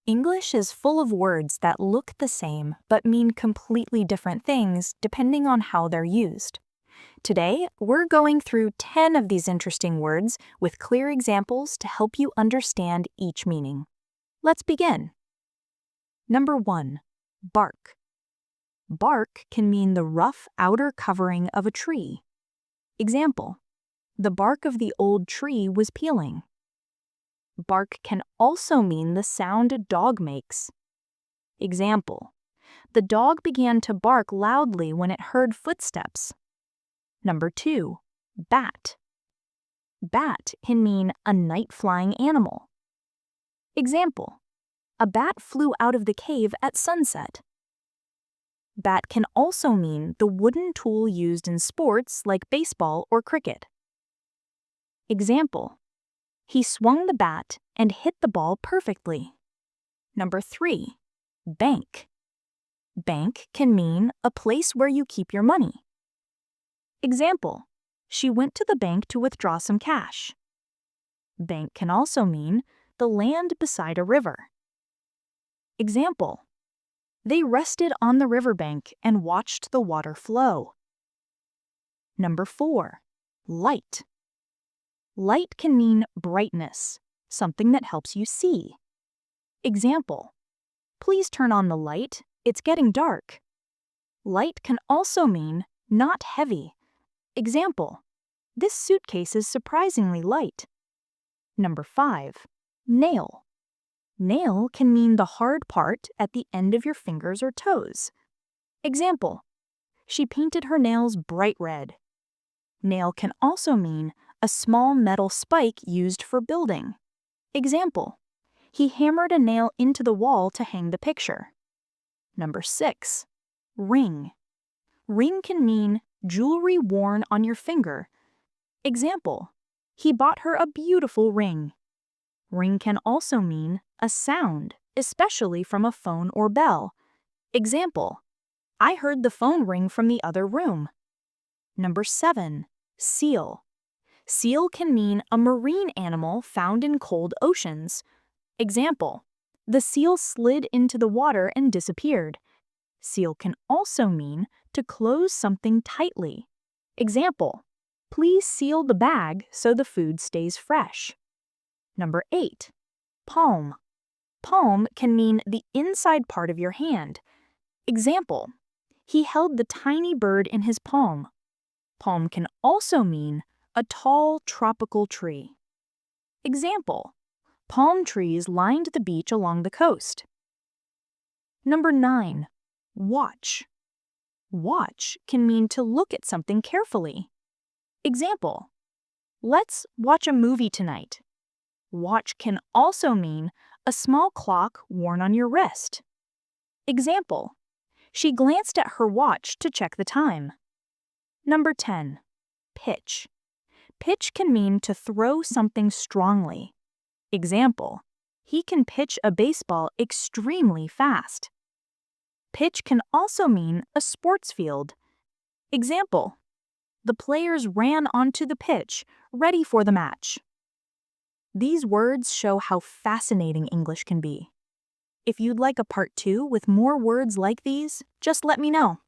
English is full of words that look the same but mean completely different things depending on how they're used. Today, we're going through 10 of these interesting words with clear examples to help you understand each meaning. Let's begin. Number 1. Bark. Bark can mean the rough outer covering of a tree. Example: the bark of the old tree was peeling. Bark can also mean the sound a dog makes. Example: the dog began to bark loudly when it heard footsteps. Number 2. Bat. Bat can mean a night-flying animal. Example: a bat flew out of the cave at sunset. Bat can also mean the wooden tool used in sports like baseball or cricket. Example: he swung the bat and hit the ball perfectly. Number 3. Bank. Bank can mean a place where you keep your money. Example: she went to the bank to withdraw some cash. Bank can also mean the land beside a river. Example: they rested on the riverbank and watched the water flow. Number 4. Light. Light can mean brightness, something that helps you see. Example: please turn on the light, it's getting dark. Light can also mean not heavy. Example: this suitcase is surprisingly light. Number 5. Nail. Nail can mean the hard part at the end of your fingers or toes. Example: she painted her nails bright red. Nail can also mean a small metal spike used for building. Example: he hammered a nail into the wall to hang the picture. Number 6. Ring. Ring can mean jewelry worn on your finger. Example: he bought her a beautiful ring. Ring can also mean a sound, especially from a phone or bell. Example: I heard the phone ring from the other room. Number 7. Seal. Seal can mean a marine animal found in cold oceans. Example: the seal slid into the water and disappeared. Seal can also mean to close something tightly. Example: please seal the bag so the food stays fresh. Number 8. Palm. Palm can mean the inside part of your hand. Example: he held the tiny bird in his palm. Palm can also mean a tall tropical tree. Example: palm trees lined the beach along the coast. Number 9. Watch. Watch can mean to look at something carefully. Example: let's watch a movie tonight. Watch can also mean a small clock worn on your wrist. Example: she glanced at her watch to check the time. Number 10. Pitch. Pitch can mean to throw something strongly. Example: he can pitch a baseball extremely fast. Pitch can also mean a sports field. Example: the players ran onto the pitch, ready for the match. These words show how fascinating English can be. If you'd like a part 2 with more words like these, just let me know.